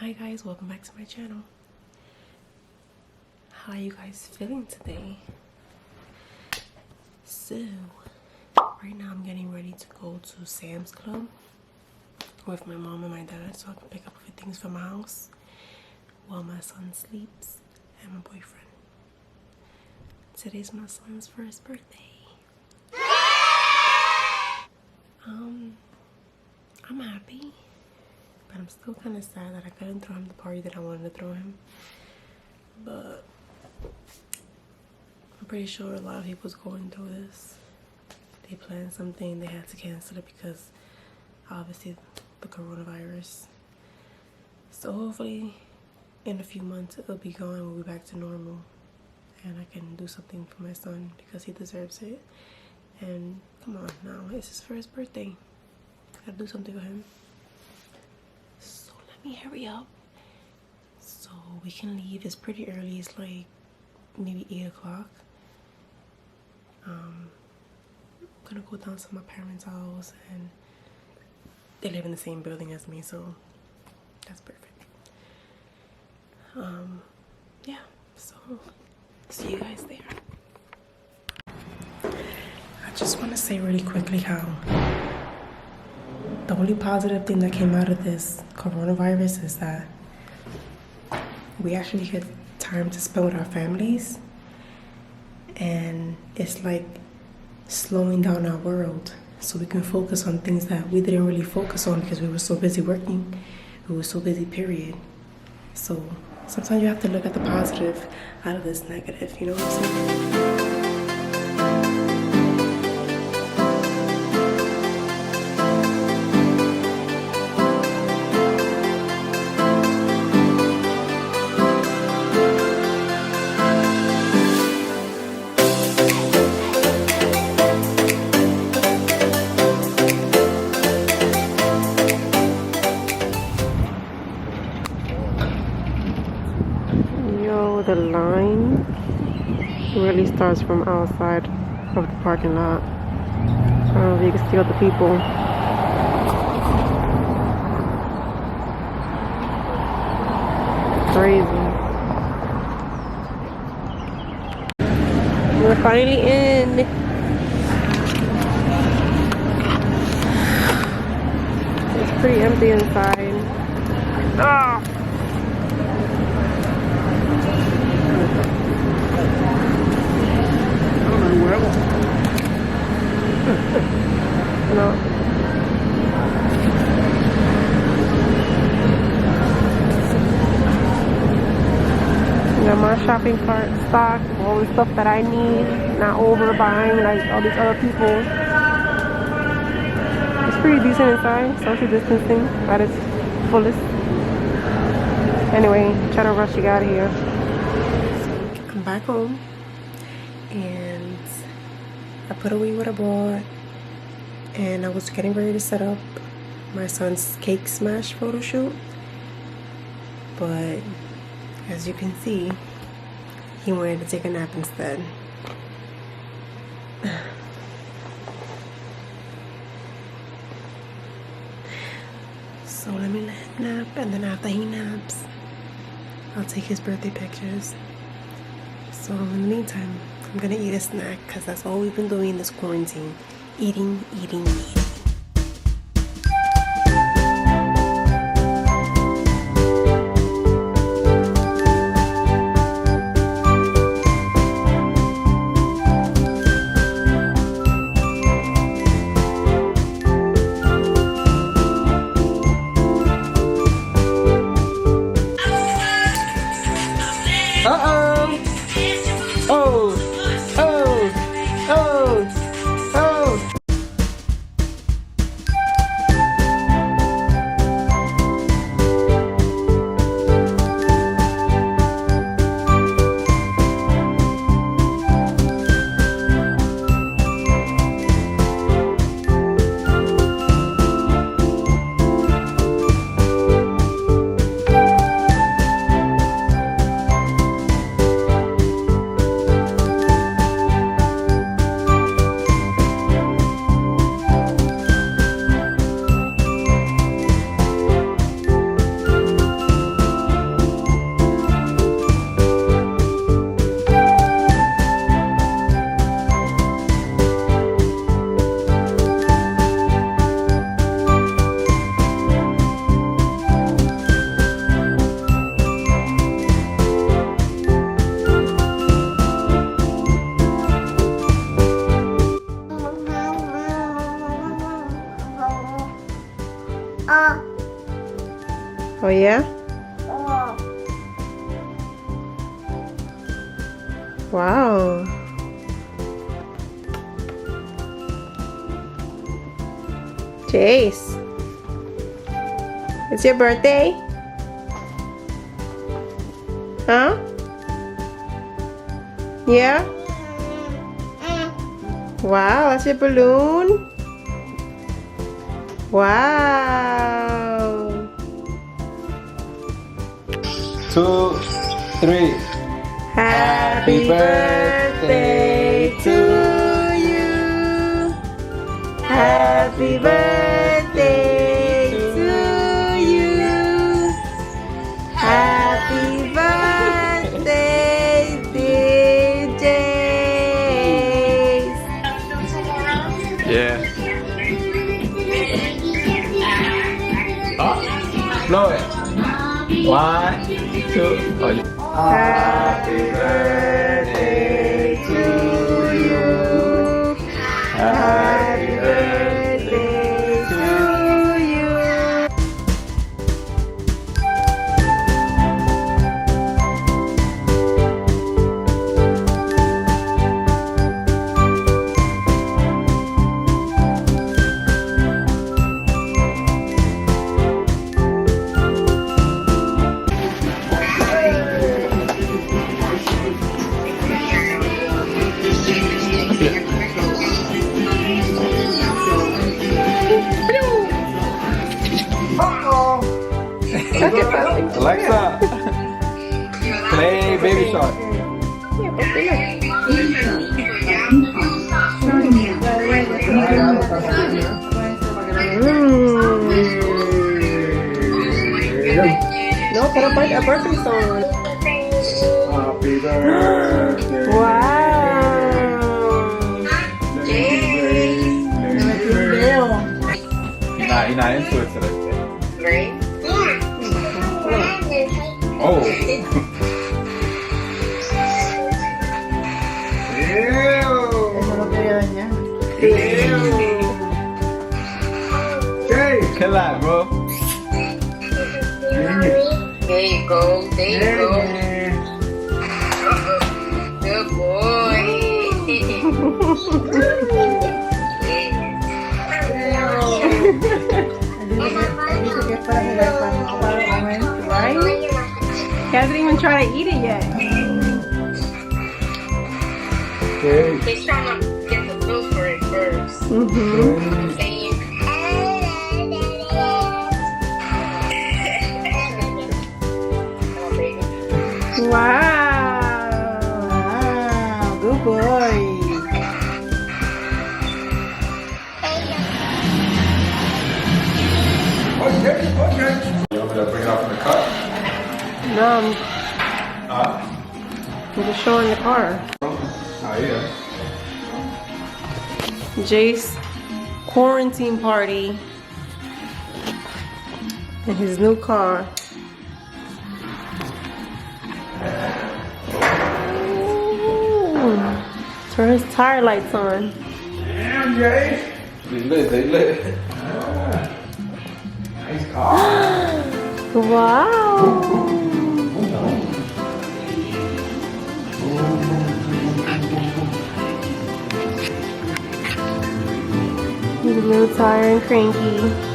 Hi guys, welcome back to my channel. How are you guys feeling today? So right now I'm getting ready to go to Sam's Club with my mom and my dad so I can pick up a few things from my house while my son sleeps and my boyfriend. Today's my son's first birthday. I'm happy, but I'm still kind of sad that I couldn't throw him the party that I wanted to throw him. But I'm pretty sure a lot of people's going through this. They planned something, they had to cancel it because obviously the coronavirus. So hopefully in a few months it'll be gone, we'll be back to normal, and I can do something for my son because he deserves it. And come on now, it's his first birthday. Gotta do something for him. So let me hurry up so we can leave. It's pretty early, it's like maybe 8 o'clock. I'm gonna go down to my parents' house, and they live in the same building as me, so that's perfect. Yeah, so see you guys there. I just want to say really quickly how the only positive thing that came out of this coronavirus is that we actually get time to spend with our families, and it's like slowing down our world so we can focus on things that we didn't really focus on because we were so busy working. We were so busy, period. So sometimes you have to look at the positive out of this negative, you know what I'm saying? The line really starts from outside of the parking lot. I don't know if you can see all the people. Crazy. We're finally in. It's pretty empty inside. Ah! No. Got my shopping cart stocked with all the stuff that I need, not overbuying like all these other people. It's pretty decent inside, social distancing at its fullest. Anyway, trying to rush to get out of here. So I'm back home, and I put away what I bought, and I was getting ready to set up my son's cake smash photo shoot, but as you can see, he wanted to take a nap instead. So let me let him nap, and then after he naps, I'll take his birthday pictures. So in the meantime, I'm gonna eat a snack because that's all we've been doing in this quarantine. Eating, eating, eating. yeah? Wow. Jace, it's your birthday? Huh? Yeah? Wow, that's your balloon? Wow. 2, 3. Happy birthday to you. Happy birthday to you. Happy birthday, dear Jace. Yeah. Blow it. 1, 2. Happy birthday to you. Happy birthday to you. Alexa, play Baby Shark. No, put a birthday song. Happy birthday. Wow. You're not into it today. Right? Oh. Hey, kill that, bro. There you go. There you go. Good boy. Right? He hasn't even tried to eat it yet. Okay. He's trying to get the food for it first. Mm-hmm. Same. Wow. Good boy. Okay. You want me to bring it out from the cut? No, Huh? I'm just showing the car. Oh, yeah. Jace quarantine party in his new car. Ooh. Turn his tire lights on. Damn, Jay. They lit. Nice car. Wow. He's a little tired and cranky.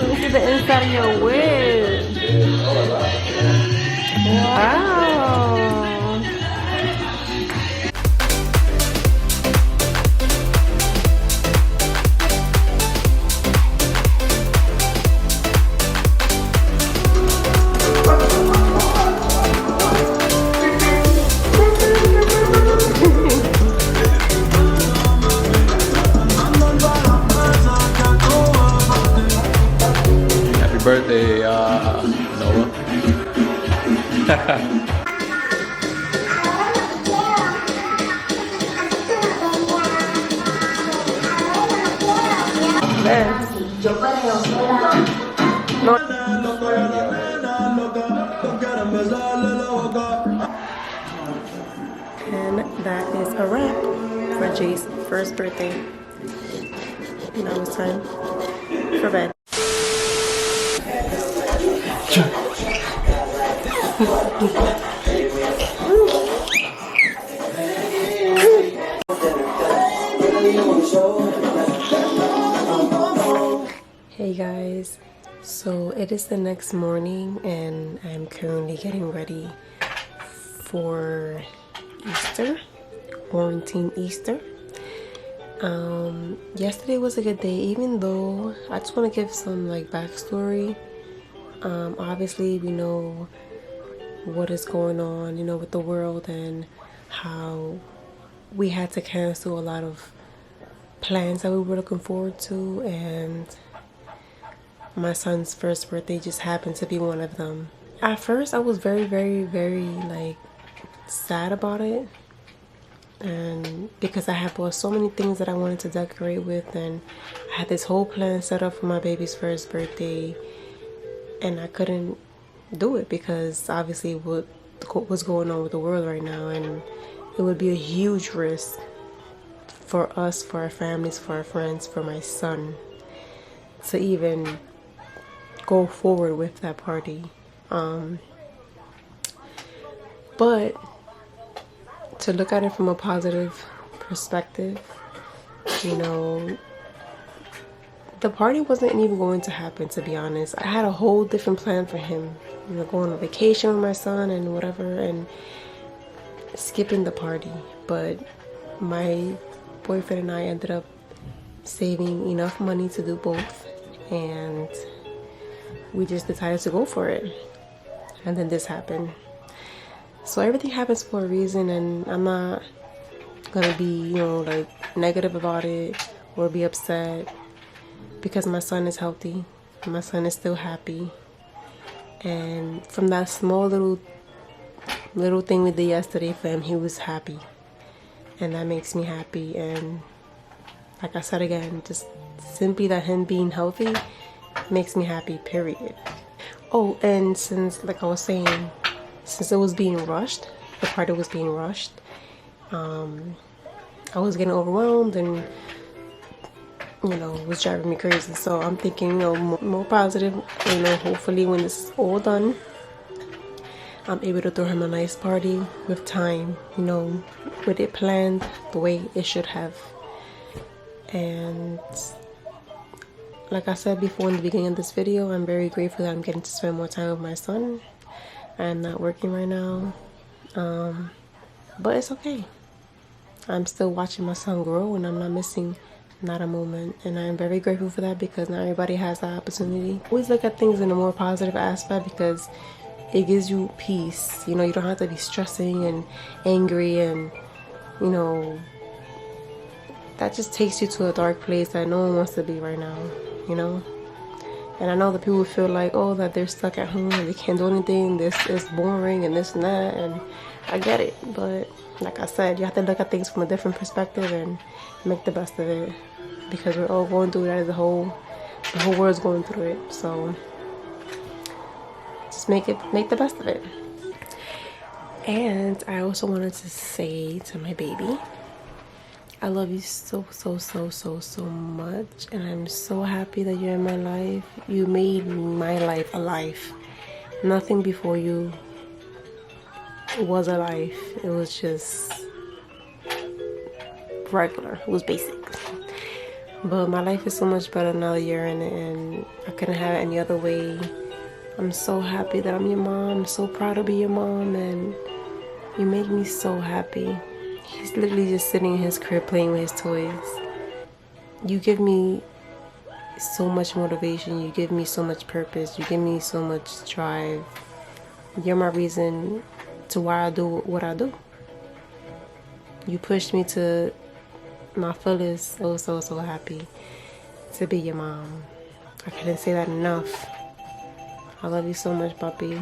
Look at the inside of your whip. Wow. dance. No. And that is a wrap for Jay's first birthday. Now it's time for bed. Hey guys, so it is the next morning and I'm currently getting ready for Easter, quarantine Easter. Yesterday was a good day, even though I just want to give some like backstory. Obviously we know what is going on, you know, with the world and how we had to cancel a lot of plans that we were looking forward to, and my son's first birthday just happened to be one of them. At first I was very like sad about it, and because I had bought so many things that I wanted to decorate with, and I had this whole plan set up for my baby's first birthday, and I couldn't do it because obviously what was going on with the world right now, and it would be a huge risk for us, for our families, for our friends, for my son to even go forward with that party. But to look at it from a positive perspective, you know, the party wasn't even going to happen, to be honest. I had a whole different plan for him, you know, going on vacation with my son and whatever, and skipping the party. But my boyfriend and I ended up saving enough money to do both, and we just decided to go for it. And then this happened. So everything happens for a reason, and I'm not gonna be, you know, like negative about it or be upset, because my son is healthy, my son is still happy, and from that small little thing we did yesterday for him, he was happy, and that makes me happy. And like I said again, just simply that him being healthy makes me happy, period. Oh, and since, like I was saying, since it was being rushed, the party was being rushed, I was getting overwhelmed, and you know, it was driving me crazy. So I'm thinking, you know, more positive, you know, hopefully when this is all done, I'm able to throw him a nice party with time, you know, with it planned the way it should have. And like I said before in the beginning of this video, I'm very grateful that I'm getting to spend more time with my son. I'm not working right now, but it's okay. I'm still watching my son grow, and I'm not missing not a moment, and I'm very grateful for that, because not everybody has that opportunity. Always look at things in a more positive aspect, because it gives you peace. You know, you don't have to be stressing and angry, and you know, that just takes you to a dark place that no one wants to be right now, you know. And I know that people feel like, oh, that they're stuck at home and they can't do anything, this is boring and this and that, and I get it. But like I said, you have to look at things from a different perspective and make the best of it, because we're all going through that. The whole world's going through it. So just make the best of it. And I also wanted to say to my baby, I love you so much, and I'm so happy that you're in my life. You made my life a life. Nothing before you was a life. It was just regular. It was basic. But my life is so much better now that you're in it, and I couldn't have it any other way. I'm so happy that I'm your mom. I'm so proud to be your mom, and you make me so happy. He's literally just sitting in his crib playing with his toys. You give me so much motivation. You give me so much purpose. You give me so much drive. You're my reason to why I do what I do. You pushed me to my fullest. So happy to be your mom. I couldn't say that enough. I love you so much, puppy.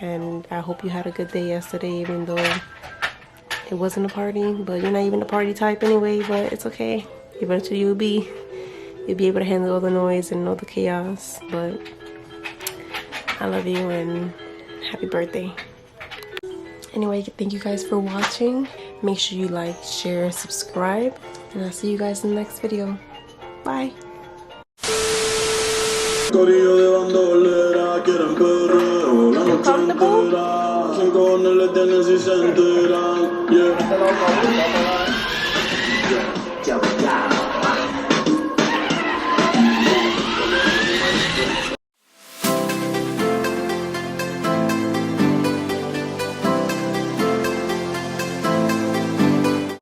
And I hope you had a good day yesterday, even though it wasn't a party. But you're not even a party type anyway, but it's okay. Eventually you'll be. you'll be able to handle all the noise and all the chaos. But I love you and happy birthday. Anyway, thank you guys for watching. Make sure you like, share, subscribe, and I'll see you guys in the next video. Bye. Corillo de bandolera, quieren perreo la noche entera. 100 cojones le tienen si se enteran, yeah.